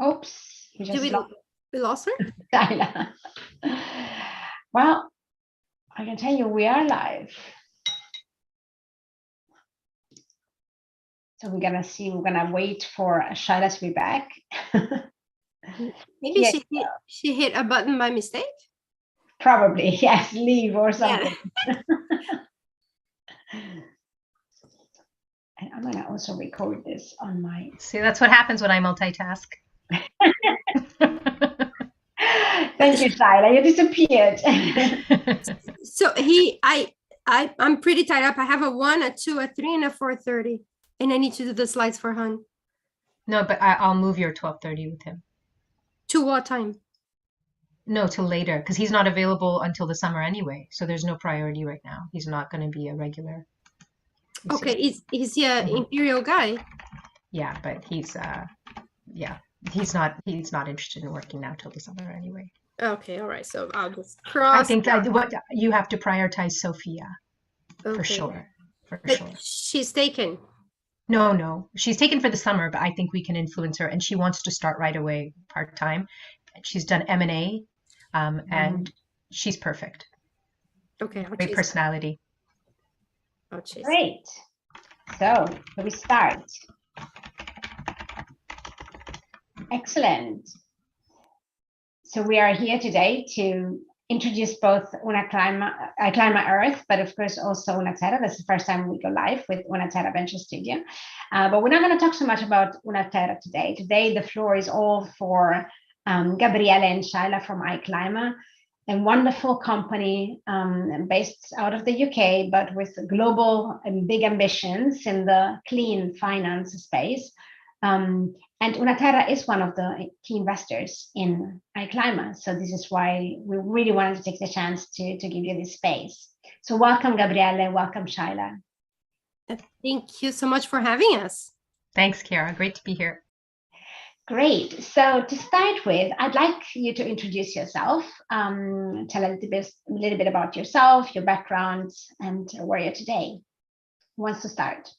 Oops, we Do just we lost her? Shaila. Well, I can tell you we are live. So we're gonna wait for Shaila to be back. Maybe she hit a button by mistake. Probably, yes, leave or something. Yeah. And I'm gonna also record this on my. See, that's what happens when I multitask. Thank you, Shaila. You disappeared. So I'm pretty tied up. I have a 1, a 2, a 3, and a 4:30, and I need to do the slides for Han. No, but I'll move your 12:30 with him. To what time? No, till later, because he's not available until the summer anyway. So there's no priority right now. He's not going to be a regular. Okay, is he an imperial guy? Yeah, but he's not interested in working now till the summer anyway. Okay, all right. So I'll just cross. I think what you have to prioritize Sophia for sure. She's taken. No, she's taken for the summer, but I think we can influence her, and she wants to start right away part-time. She's done M&A, and she's perfect. Okay, great personality. Great. So we start. Excellent. So we are here today to introduce both iClima Earth, but of course also Una Terra. That's the first time we go live with Una Terra Venture Studio. But we're not going to talk so much about Una Terra today. Today the floor is all for Gabriela and Shaila from iClima, a wonderful company based out of the UK, but with global and big ambitions in the clean finance space. And Una Terra is one of the key investors in iClima. So this is why we really wanted to take the chance to give you this space. So welcome, Gabriela, welcome, Shaila. Thank you so much for having us. Thanks, Chiara. Great to be here. Great. So to start with, I'd like you to introduce yourself, tell a little bit about yourself, your background, and where you're today. Who wants to start?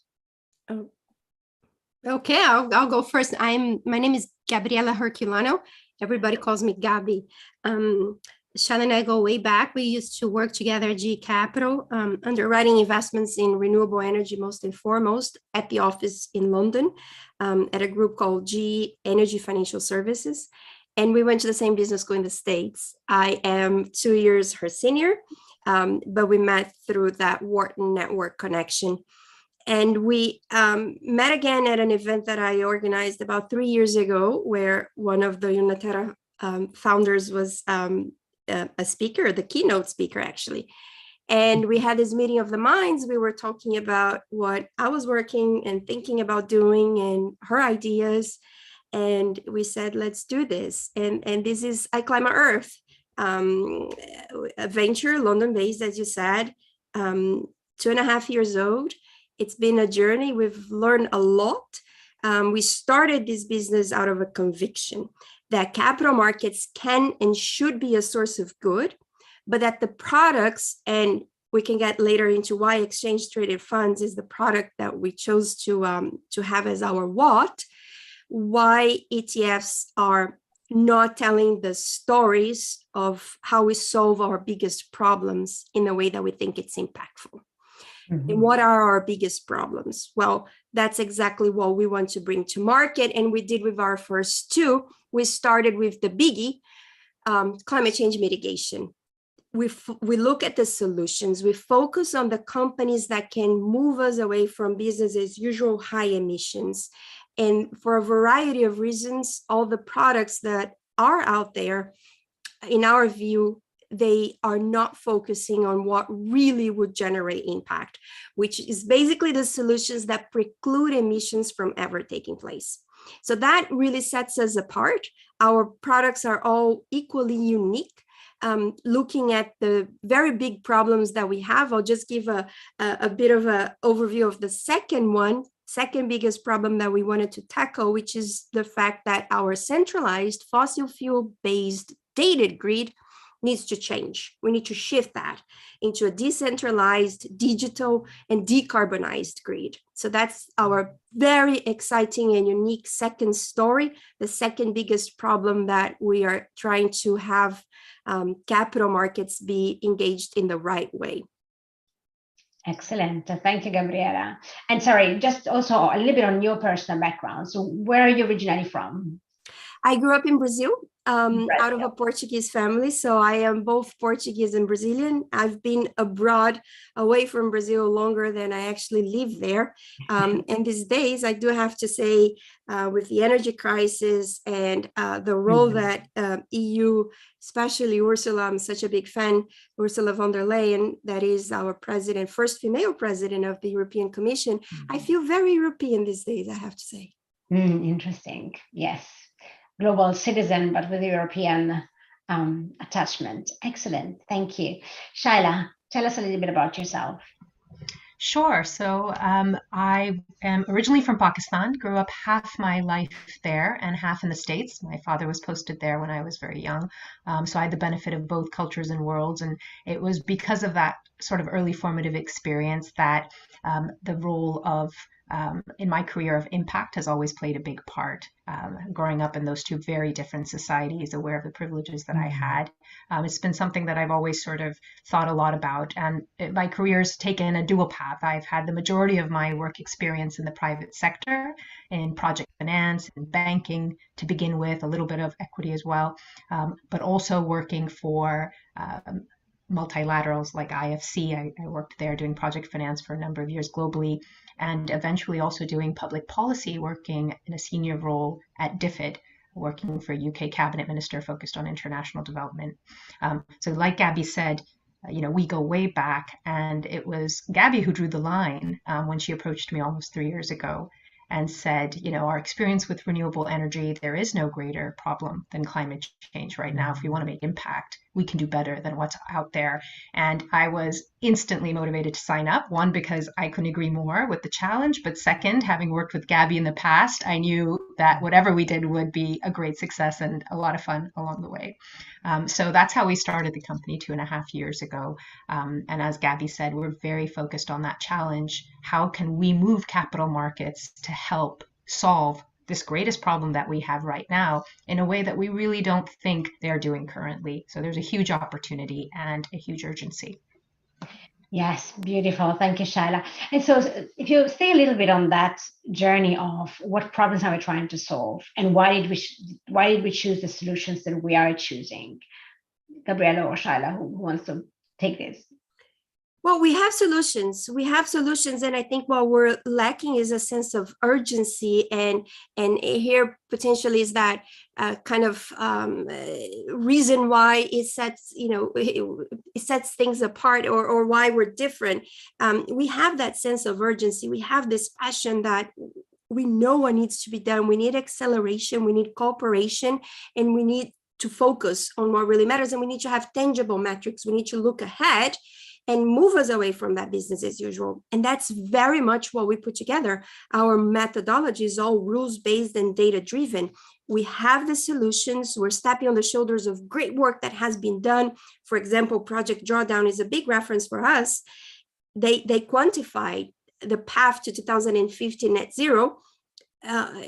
Okay, I'll go first. My name is Gabriela Herculano. Everybody calls me Gabi. Shaila and I go way back. We used to work together at GE Capital, underwriting investments in renewable energy, most and foremost, at the office in London, at a group called GE Energy Financial Services. And we went to the same business school in the States. I am 2 years her senior, but we met through that Wharton network connection. And we met again at an event that I organized about 3 years ago, where one of the Una Terra founders was a speaker, the keynote speaker, actually. And we had this meeting of the minds. We were talking about what I was working and thinking about doing and her ideas. And we said, let's do this. And this is iClima Earth, a venture, London-based, as you said, 2.5 years old. It's been a journey. We've learned a lot. We started this business out of a conviction that capital markets can and should be a source of good, but that the products, and we can get later into why exchange traded funds is the product that we chose to have as our what, why ETFs are not telling the stories of how we solve our biggest problems in a way that we think it's impactful. And what are our biggest problems? Well, that's exactly what we want to bring to market. And we did with our first two. We started with the biggie, climate change mitigation. We look at the solutions. We focus on the companies that can move us away from business as usual high emissions. And for a variety of reasons, all the products that are out there, in our view, they are not focusing on what really would generate impact, which is basically the solutions that preclude emissions from ever taking place. So that really sets us apart. Our products are all equally unique. Looking at the very big problems that we have, I'll just give a bit of an overview of the second biggest problem that we wanted to tackle, which is the fact that our centralized fossil fuel-based dated grid needs to change. We need to shift that into a decentralized, digital, and decarbonized grid. So that's our very exciting and unique second story, the second biggest problem that we are trying to have capital markets be engaged in the right way. Excellent. Thank you, Gabriela. And sorry, just also a little bit on your personal background. So where are you originally from? I grew up in Brazil, out of a Portuguese family. So I am both Portuguese and Brazilian. I've been abroad away from Brazil longer than I actually live there. And these days, I do have to say, with the energy crisis and the role that EU, especially Ursula, I'm such a big fan, Ursula von der Leyen, that is our president, first female president of the European Commission. I feel very European these days, I have to say. Interesting. Yes. Global citizen, but with European attachment. Excellent. Thank you. Shaila, tell us a little bit about yourself. Sure. So I am originally from Pakistan, grew up half my life there and half in the States. My father was posted there when I was very young. So I had the benefit of both cultures and worlds. And it was because of that sort of early formative experience that the role of in my career of impact has always played a big part. Growing up in those two very different societies, aware of the privileges that I had, it's been something that I've always sort of thought a lot about. And my career's taken a dual path. I've had the majority of my work experience in the private sector, in project finance and banking to begin with, a little bit of equity as well, but also working for multilaterals like IFC. I worked there doing project finance for a number of years globally, and eventually also doing public policy, working in a senior role at DFID, working for a UK cabinet minister focused on international development. So like Gabby said, we go way back, and it was Gabby who drew the line when she approached me almost 3 years ago and said, our experience with renewable energy, there is no greater problem than climate change right now. If we want to make impact, we can do better than what's out there. And I was instantly motivated to sign up. One, because I couldn't agree more with the challenge. But second, having worked with Gabby in the past, I knew that whatever we did would be a great success and a lot of fun along the way. So that's how we started the company 2.5 years ago. And as Gabby said, we're very focused on that challenge. How can we move capital markets to help solve this greatest problem that we have right now in a way that we really don't think they're doing currently? So there's a huge opportunity and a huge urgency. Yes, beautiful. Thank you, Shaila. And so if you stay a little bit on that journey of what problems are we trying to solve and why did we choose the solutions that we are choosing? Gabriela or Shaila, who wants to take this? Well, we have solutions. And I think what we're lacking is a sense of urgency. And here potentially is that kind of reason why it sets, it sets things apart or why we're different. We have that sense of urgency. We have this passion that we know what needs to be done. We need acceleration. We need cooperation, and we need to focus on what really matters. And we need to have tangible metrics. We need to look ahead and move us away from that business as usual. And that's very much what we put together. Our methodology is all rules-based and data-driven. We have the solutions. We're stepping on the shoulders of great work that has been done. For example, Project Drawdown is a big reference for us. They quantified the path to 2050 net zero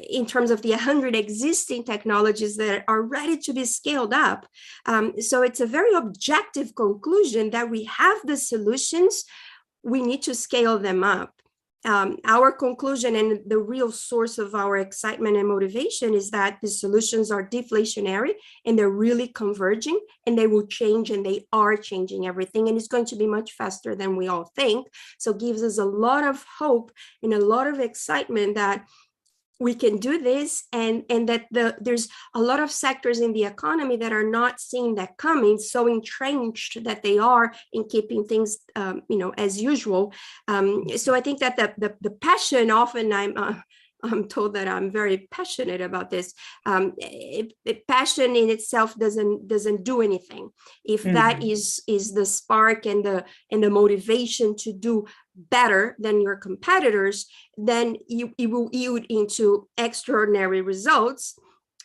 in terms of the 100 existing technologies that are ready to be scaled up. So it's a very objective conclusion that we have the solutions, we need to scale them up. Our conclusion and the real source of our excitement and motivation is that the solutions are deflationary and they're really converging, and they will change, and they are changing everything, and it's going to be much faster than we all think. So it gives us a lot of hope and a lot of excitement that we can do this, and that there's a lot of sectors in the economy that are not seeing that coming, so entrenched that they are in keeping things, as usual. So I think that the passion, often I'm told that I'm very passionate about this. Passion in itself doesn't do anything. If that is the spark and the motivation to do better than your competitors, then it will yield into extraordinary results.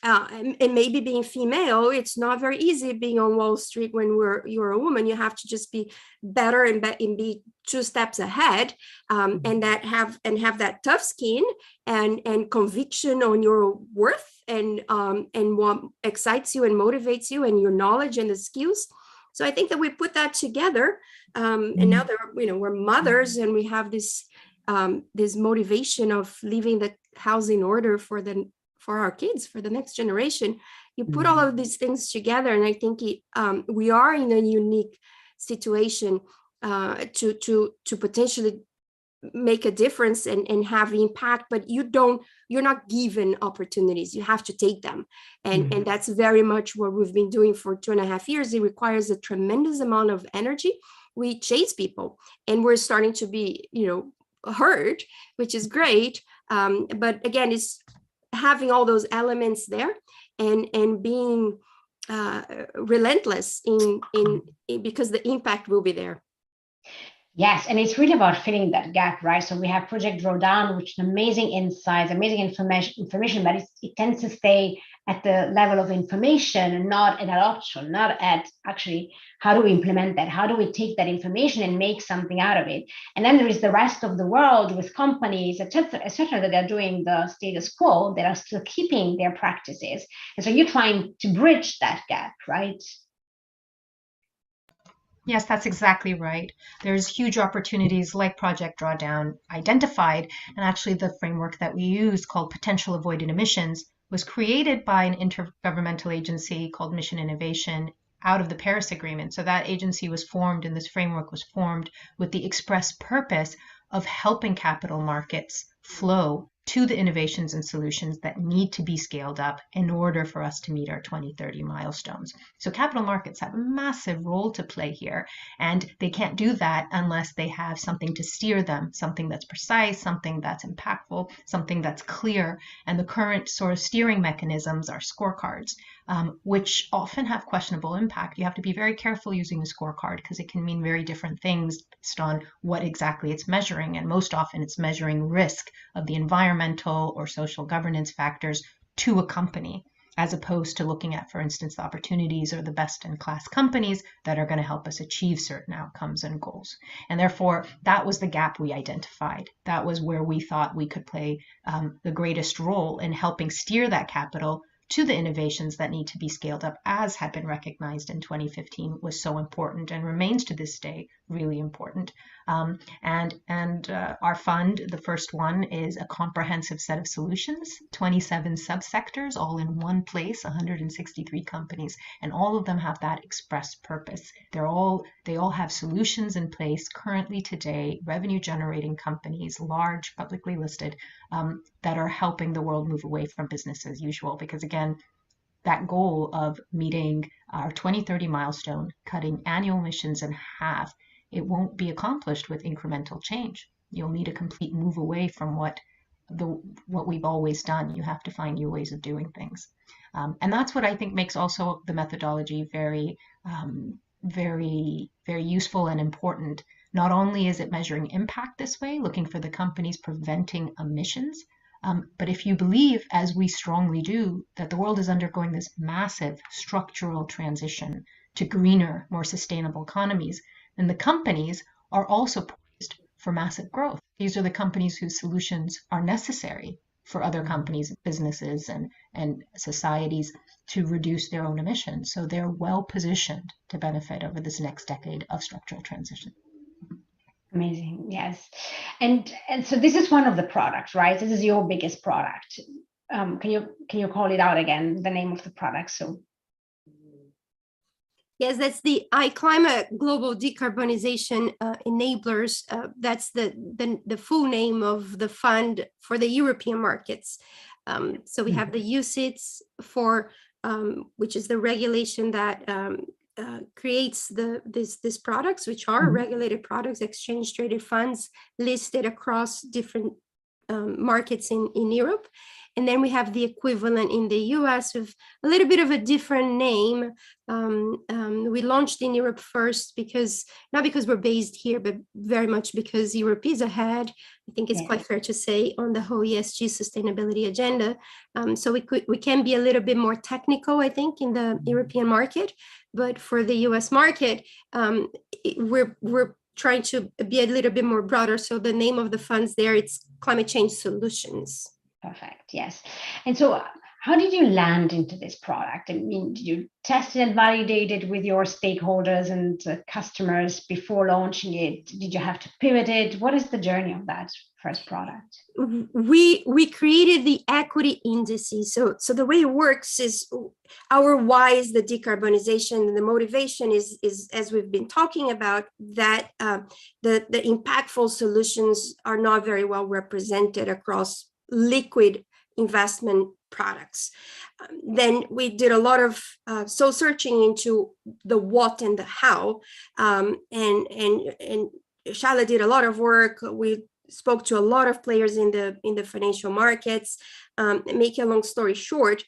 and maybe being female, it's not very easy being on Wall Street when you're a woman. You have to just be better and be 2 steps ahead, and have that tough skin and conviction on your worth and what excites you and motivates you, and your knowledge and the skills. So I think that we put that together, and now we're mothers, and we have this motivation of leaving the house in order for our kids, for the next generation. You put all of these things together, and I think we are in a unique situation to potentially make a difference and have impact, but you're not given opportunities. You have to take them. And that's very much what we've been doing for 2.5 years. It requires a tremendous amount of energy. We chase people, and we're starting to be, heard, which is great. But again, it's having all those elements there and being relentless in because the impact will be there. Yes, and it's really about filling that gap, right? So we have Project Drawdown, which is amazing insights, amazing information, but it tends to stay at the level of information and not at adoption, not at actually how do we implement that? How do we take that information and make something out of it? And then there is the rest of the world with companies, et cetera, that are doing the status quo, that are still keeping their practices. And so you're trying to bridge that gap, right? Yes, that's exactly right. There's huge opportunities like Project Drawdown identified, and actually the framework that we use called Potential Avoided Emissions was created by an intergovernmental agency called Mission Innovation out of the Paris Agreement. So that agency was formed, and this framework was formed with the express purpose of helping capital markets flow to the innovations and solutions that need to be scaled up in order for us to meet our 2030 milestones. So capital markets have a massive role to play here, and they can't do that unless they have something to steer them, something that's precise, something that's impactful, something that's clear. And the current sort of steering mechanisms are scorecards, which often have questionable impact. You have to be very careful using a scorecard because it can mean very different things based on what exactly it's measuring. And most often it's measuring risk of the environmental or social governance factors to a company, as opposed to looking at, for instance, the opportunities or the best-in-class companies that are going to help us achieve certain outcomes and goals. And therefore, that was the gap we identified. That was where we thought we could play the greatest role in helping steer that capital to the innovations that need to be scaled up, as had been recognized in 2015, was so important and remains to this day really important. And our fund, the first one, is a comprehensive set of solutions, 27 subsectors, all in one place, 163 companies, and all of them have that express purpose. They all have solutions in place currently today, revenue generating companies, large, publicly listed, that are helping the world move away from business as usual. Because again, that goal of meeting our 2030 milestone, cutting annual emissions in half, it won't be accomplished with incremental change. You'll need a complete move away from what we've always done. You have to find new ways of doing things. And that's what I think makes also the methodology very, very, very useful and important. Not only is it measuring impact this way, looking for the companies preventing emissions, but if you believe, as we strongly do, that the world is undergoing this massive structural transition to greener, more sustainable economies, then the companies are also poised for massive growth. These are the companies whose solutions are necessary for other companies, businesses, and societies to reduce their own emissions. So they're well positioned to benefit over this next decade of structural transition. Amazing, yes. And so this is one of the products, right? This is your biggest product. Can you call it out again, the name of the product? So yes, that's the iClima Global Decarbonization Enablers. That's the full name of the fund for the European markets. So we have the UCITS for which is the regulation that creates these products, which are regulated products, exchange traded funds listed across different markets in Europe. And then we have the equivalent in the US with a little bit of a different name. We launched in Europe first not because we're based here, but very much because Europe is ahead. I think it's quite fair to say on the whole ESG sustainability agenda. So we can be a little bit more technical, I think, in the European market. But for the US market, we're trying to be a little bit more broader. So the name of the funds there, it's Climate Change Solutions. Perfect. Yes. And so how did you land into this product? I mean, did you test it and validate it with your stakeholders and customers before launching it? Did you have to pivot it? What is the journey of that first product? We created the equity indices. So the way it works is our why is the decarbonization, and the motivation is as we've been talking about, that the impactful solutions are not very well represented across liquid investment products. Then we did a lot of soul searching into the what and the how, and Shaila did a lot of work. We spoke to a lot of players in the financial markets. Make a long story short,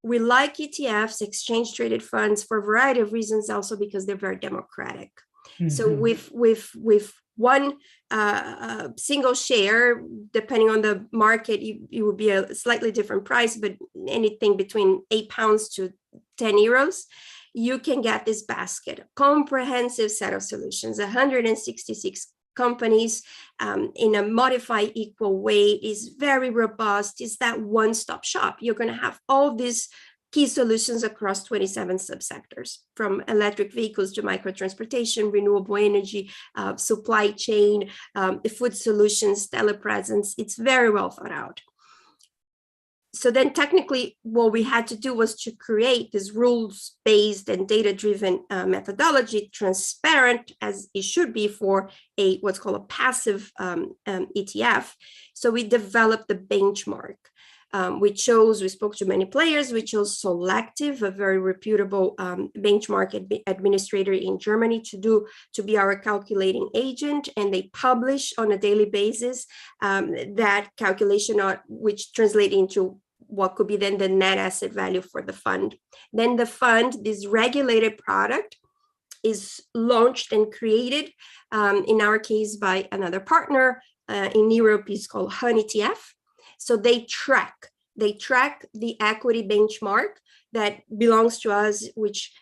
we like ETFs, exchange traded funds, for a variety of reasons, also because they're very democratic. Mm-hmm. So with one single share, depending on the market, it would be a slightly different price, but anything between £8 to €10, you can get this basket, a comprehensive set of solutions, 166 companies in a modified equal way, is very robust, is that one-stop shop. You're going to have all these key solutions across 27 subsectors, from electric vehicles to microtransportation, renewable energy, supply chain, food solutions, telepresence. It's very well thought out. So then technically what we had to do was to create this rules-based and data-driven methodology, transparent as it should be for what's called a passive ETF. So we developed the benchmark. We spoke to many players. We chose Selective, a very reputable benchmark administrator in Germany, to be our calculating agent, and they publish on a daily basis that calculation, which translates into what could be then the net asset value for the fund. Then the fund, this regulated product, is launched and created, in our case, by another partner in Europe. Is called Hun ETF. So they track the equity benchmark that belongs to us, which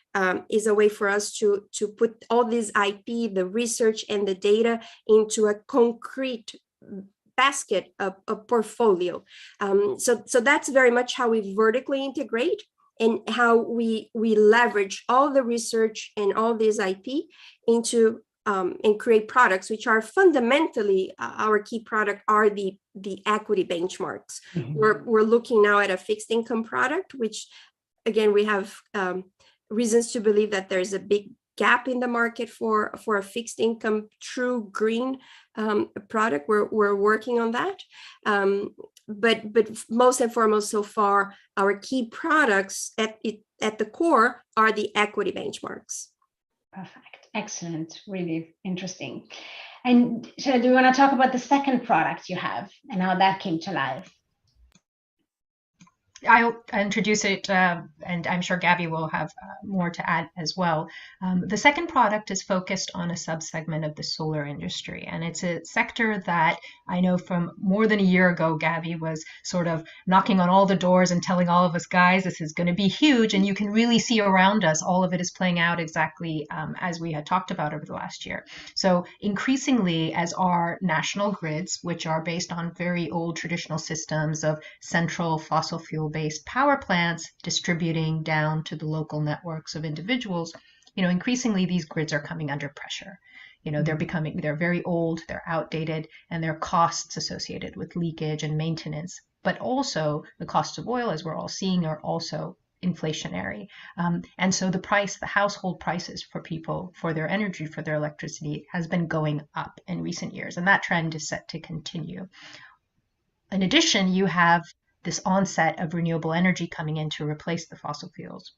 is a way for us to put all this IP, the research and the data into a concrete basket, a portfolio. So that's very much how we vertically integrate, and how we leverage all the research and all this IP into and create products, which are fundamentally our key product are the equity benchmarks. Mm-hmm. We're looking now at a fixed income product, which again, we have reasons to believe that there's a big gap in the market for a fixed income true green product. We're working on that. But most and foremost, so far, our key products at the core are the equity benchmarks. Perfect. Excellent. Really interesting. And so do you want to talk about the second product you have and how that came to life? I'll introduce it, and I'm sure Gabby will have more to add as well. The second product is focused on a subsegment of the solar industry, and it's a sector that I know from more than a year ago, Gabby was sort of knocking on all the doors and telling all of us, guys, this is going to be huge, and you can really see around us, all of it is playing out exactly as we had talked about over the last year. So increasingly, as our national grids, which are based on very old traditional systems of central fossil fuel-based power plants distributing down to the local networks of individuals, increasingly these grids are coming under pressure. They're very old, they're outdated, and there are costs associated with leakage and maintenance, but also the costs of oil, as we're all seeing, are also inflationary. And so the household prices for people, for their energy, for their electricity, has been going up in recent years, and that trend is set to continue. In addition, you have this onset of renewable energy coming in to replace the fossil fuels.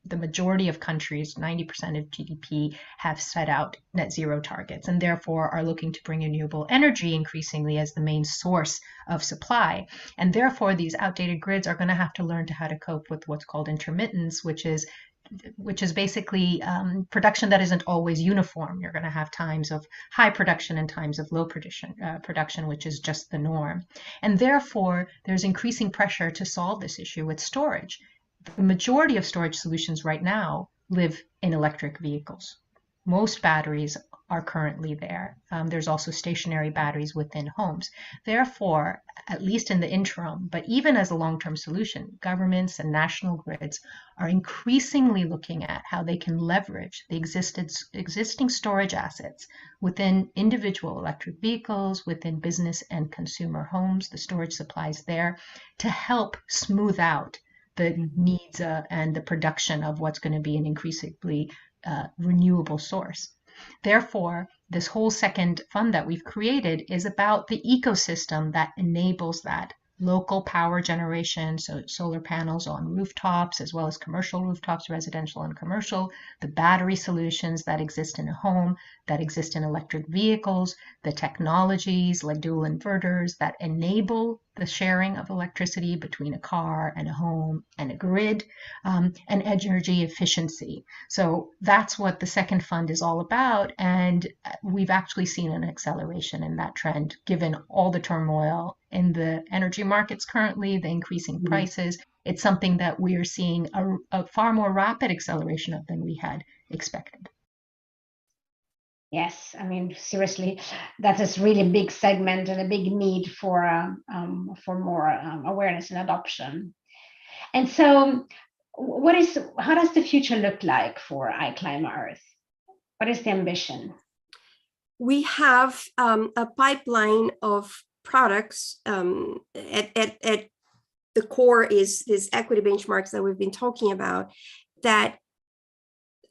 the majority of countries, 90% of GDP, have set out net zero targets and therefore are looking to bring renewable energy increasingly as the main source of supply. And therefore, these outdated grids are going to have to learn how to cope with what's called intermittence, which is basically production that isn't always uniform. You're going to have times of high production and times of low production, which is just the norm. And therefore, there's increasing pressure to solve this issue with storage. The majority of storage solutions right now live in electric vehicles. Most batteries are currently there. There's also stationary batteries within homes. Therefore, at least in the interim, but even as a long-term solution, governments and national grids are increasingly looking at how they can leverage the existing storage assets within individual electric vehicles, within business and consumer homes, the storage supplies there, to help smooth out the needs and the production of what's going to be an increasingly renewable source. Therefore, this whole second fund that we've created is about the ecosystem that enables that local power generation, so solar panels on rooftops, as well as commercial rooftops, residential and commercial, the battery solutions that exist in a home, that exist in electric vehicles, the technologies like dual inverters that enable the sharing of electricity between a car and a home and a grid, and energy efficiency. So that's what the second fund is all about. And we've actually seen an acceleration in that trend, given all the turmoil in the energy markets currently, the increasing prices. It's something that we are seeing a far more rapid acceleration of than we had expected. Yes, I mean, seriously, that is really a big segment and a big need for more awareness and adoption. And so, how does the future look like for iClima Earth? What is the ambition? We have a pipeline of products. At the core is this equity benchmarks that we've been talking about that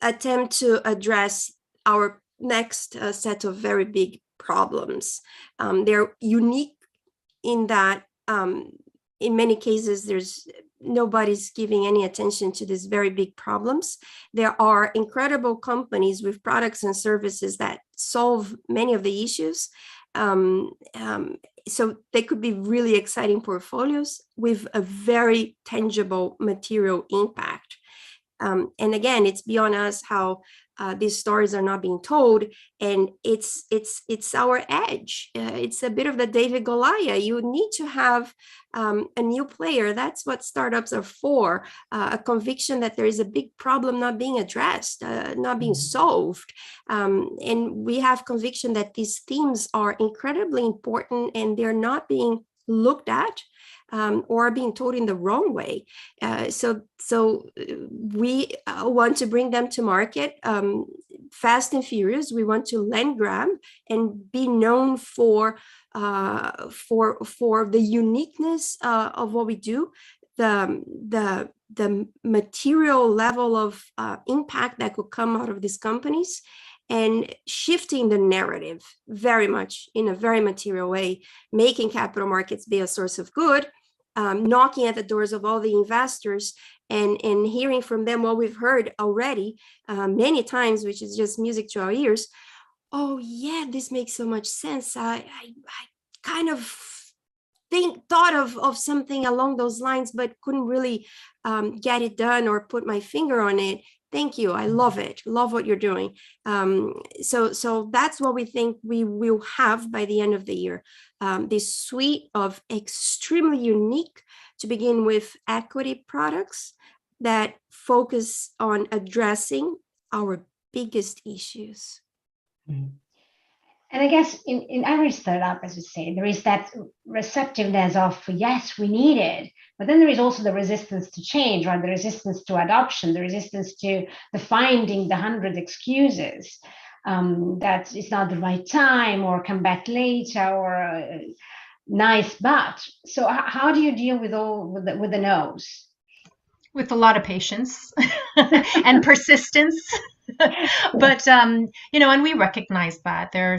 attempt to address our next set of very big problems. They're unique in that in many cases nobody's giving any attention to these very big problems. There are incredible companies with products and services that solve many of the issues. So they could be really exciting portfolios with a very tangible material impact. And again, it's beyond us how these stories are not being told, and it's our edge. It's a bit of the David Goliath. You need to have a new player. That's what startups are for. A conviction that there is a big problem not being addressed, not being solved, and we have conviction that these themes are incredibly important and they're not being looked at. Or being told in the wrong way. So we want to bring them to market fast and furious. We want to land grab and be known for the uniqueness of what we do, the material level of impact that could come out of these companies, and shifting the narrative very much in a very material way, making capital markets be a source of good, knocking at the doors of all the investors and hearing from them what we've heard already many times, which is just music to our ears. Oh yeah, this makes so much sense. I kind of thought of something along those lines, but couldn't really get it done or put my finger on it. Thank you. I love it. Love what you're doing. So that's what we think we will have by the end of the year. This suite of extremely unique, to begin with, equity products that focus on addressing our biggest issues. Mm-hmm. And I guess in every startup, as you say, there is that receptiveness of, yes, we need it. But then there is also the resistance to change, right? The resistance to adoption, the resistance to the finding the 100 excuses that it's not the right time or come back later or nice but. So how do you deal with the no's? With a lot of patience and persistence. But and we recognize that there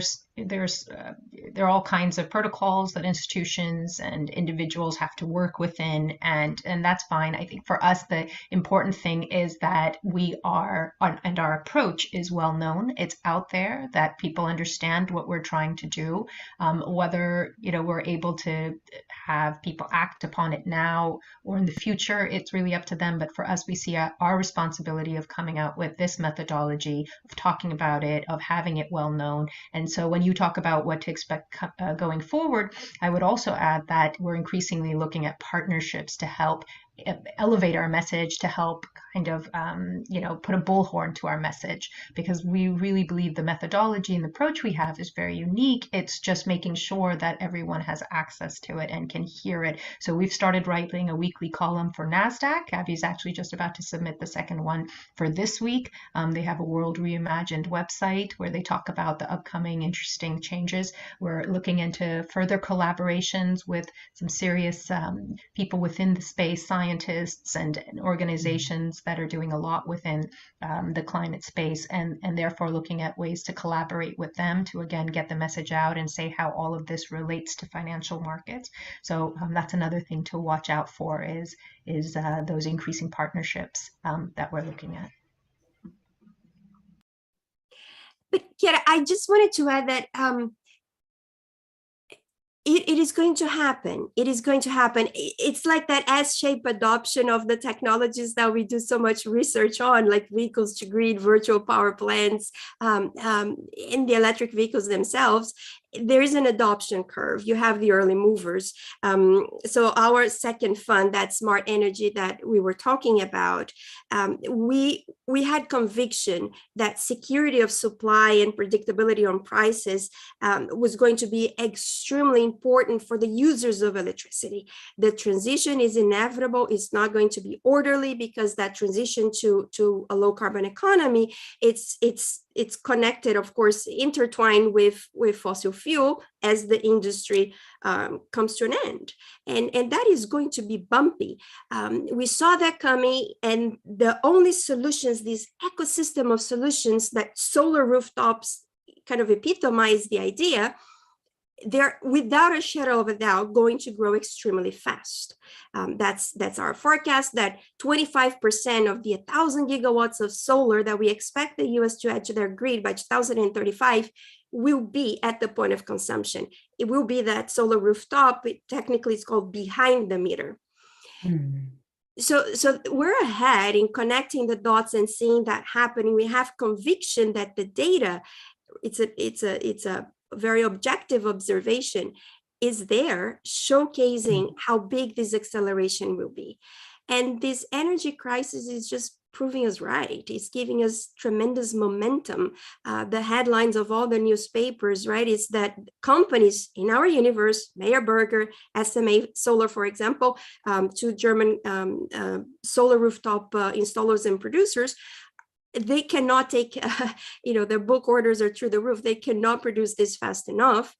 are all kinds of protocols that institutions and individuals have to work within, and that's fine. I think for us the important thing is that we are and our approach is well known. It's out there, that people understand what we're trying to do. Whether we're able to have people act upon it now or in the future, it's really up to them. But for us, we see our responsibility of coming out with this methodology, of talking about it, of having it well known. And so when you talk about what to expect going forward, I would also add that we're increasingly looking at partnerships to help elevate our message, to help kind of put a bullhorn to our message, because we really believe the methodology and the approach we have is very unique. It's just making sure that everyone has access to it and can hear it. So we've started writing a weekly column for NASDAQ. Abby's actually just about to submit the second one for this week. They have a World Reimagined website where they talk about the upcoming interesting changes. We're looking into further collaborations with some serious people within the space, scientists and organizations that are doing a lot within the climate space, and therefore looking at ways to collaborate with them to again get the message out and say how all of this relates to financial markets. So that's another thing to watch out for, is those increasing partnerships that we're looking at. But yeah, I just wanted to add that it is going to happen. It is going to happen. It's like that S-shaped adoption of the technologies that we do so much research on, like vehicles to grid, virtual power plants, in the electric vehicles themselves. There is an adoption curve. You have the early movers. So our second fund, that Smart Energy that we were talking about, we had conviction that security of supply and predictability on prices was going to be extremely important for the users of electricity. The transition is inevitable. It's not going to be orderly, because that transition to a low carbon economy, it's connected, of course, intertwined with fossil fuel as the industry comes to an end. And that is going to be bumpy. We saw that coming, and the only solutions, this ecosystem of solutions that solar rooftops kind of epitomize the idea, they're without a shadow of a doubt going to grow extremely fast. That's our forecast, that 25% of the 1,000 gigawatts of solar that we expect the US to add to their grid by 2035 will be at the point of consumption. It will be that solar rooftop. Technically, it's called behind the meter. So we're ahead in connecting the dots and seeing that happening. We have conviction that the data, it's a very objective observation, is there, showcasing how big this acceleration will be. And this energy crisis is just proving us right. It's giving us tremendous momentum. The headlines of all the newspapers, right, is that companies in our universe, Meyer Burger, SMA Solar, for example, two German solar rooftop installers and producers, they cannot take, their book orders are through the roof. They cannot produce this fast enough.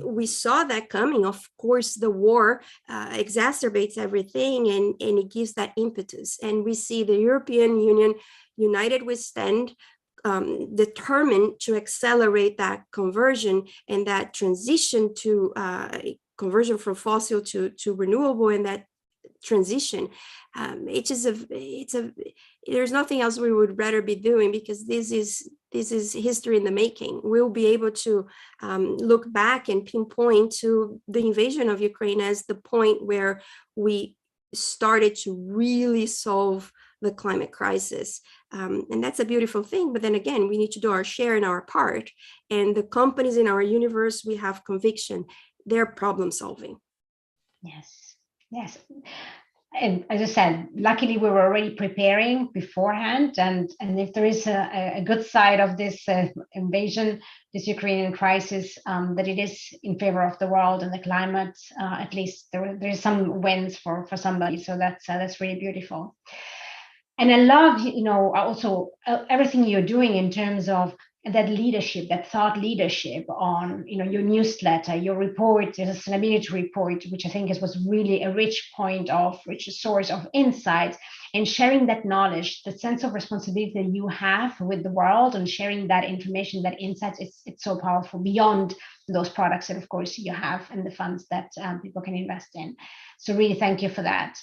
We saw that coming. Of course, the war exacerbates everything, and it gives that impetus. And we see the European Union, united we stand, determined to accelerate that conversion and that transition to conversion from fossil to renewable, and that transition. There's nothing else we would rather be doing, because this is history in the making. We'll be able to look back and pinpoint to the invasion of Ukraine as the point where we started to really solve the climate crisis. And that's a beautiful thing. But then again, we need to do our share and our part. And the companies in our universe, we have conviction. They're problem solving. Yes. And as I said, luckily we were already preparing beforehand. And if there is a good side of this invasion, this Ukrainian crisis, that it is in favor of the world and the climate, at least there is some wins for somebody. So that's really beautiful. And I love, also everything you're doing in terms of that leadership, that thought leadership on, your newsletter, your report, your sustainability report, which I think was really a rich source of insights. and sharing that knowledge, the sense of responsibility that you have with the world, and sharing that information, that insights, it's so powerful beyond those products that of course you have and the funds that people can invest in. So really thank you for that.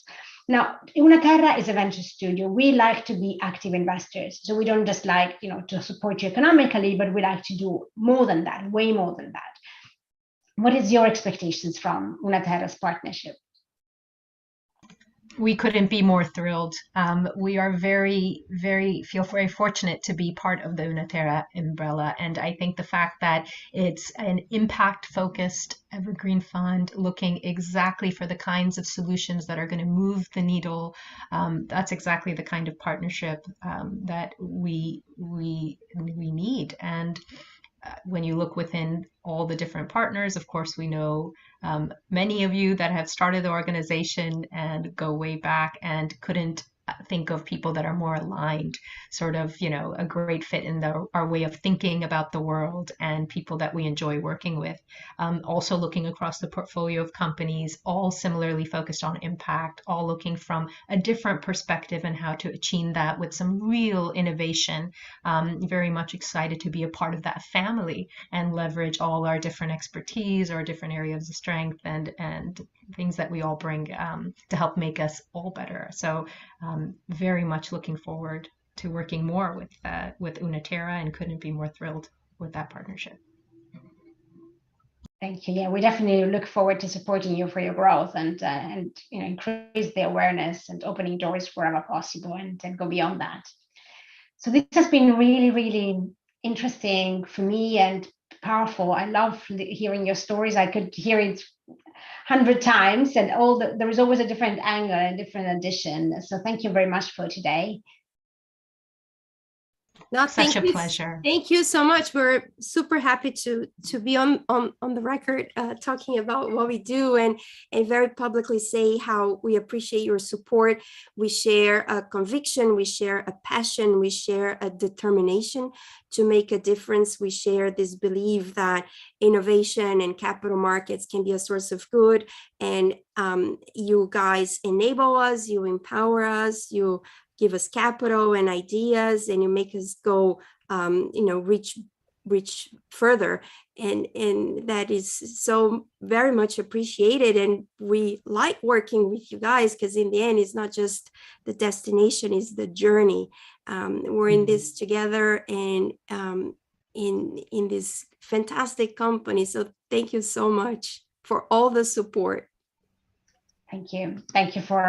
Now, Una Terra is a venture studio. We like to be active investors. So we don't just like, to support you economically, but we like to do more than that, way more than that. What is your expectations from Una Terra's partnership? We couldn't be more thrilled. We are feel very fortunate to be part of the Una Terra umbrella. And I think the fact that it's an impact-focused evergreen fund looking exactly for the kinds of solutions that are going to move the needle, that's exactly the kind of partnership that we need. And when you look within all the different partners, of course, we know many of you that have started the organization and go way back, and couldn't think of people that are more aligned, sort of, a great fit in our way of thinking about the world, and people that we enjoy working with. Also looking across the portfolio of companies, all similarly focused on impact, all looking from a different perspective and how to achieve that with some real innovation. Very much excited to be a part of that family and leverage all our different expertise, our different areas of strength, and things that we all bring to help make us all better. So very much looking forward to working more with Una Terra, and couldn't be more thrilled with that partnership. Thank you. Yeah, we definitely look forward to supporting you for your growth and increase the awareness and opening doors wherever possible, and go beyond that. So this has been really, really interesting for me and powerful. I love hearing your stories. I could hear it 100 times, and there is always a different angle, a different addition. So thank you very much for today. No, such a pleasure. Thank you so much. We're super happy to be on the record talking about what we do, and very publicly say how we appreciate your support. We share a conviction, we share a passion, we share a determination to make a difference. We share this belief that innovation and capital markets can be a source of good, and you guys enable us, you empower us, you give us capital and ideas, and you make us go, reach further, and that is so very much appreciated. And we like working with you guys, because in the end, it's not just the destination, it's the journey. We're in this together, and in this fantastic company. So thank you so much for all the support. Thank you. Thank you for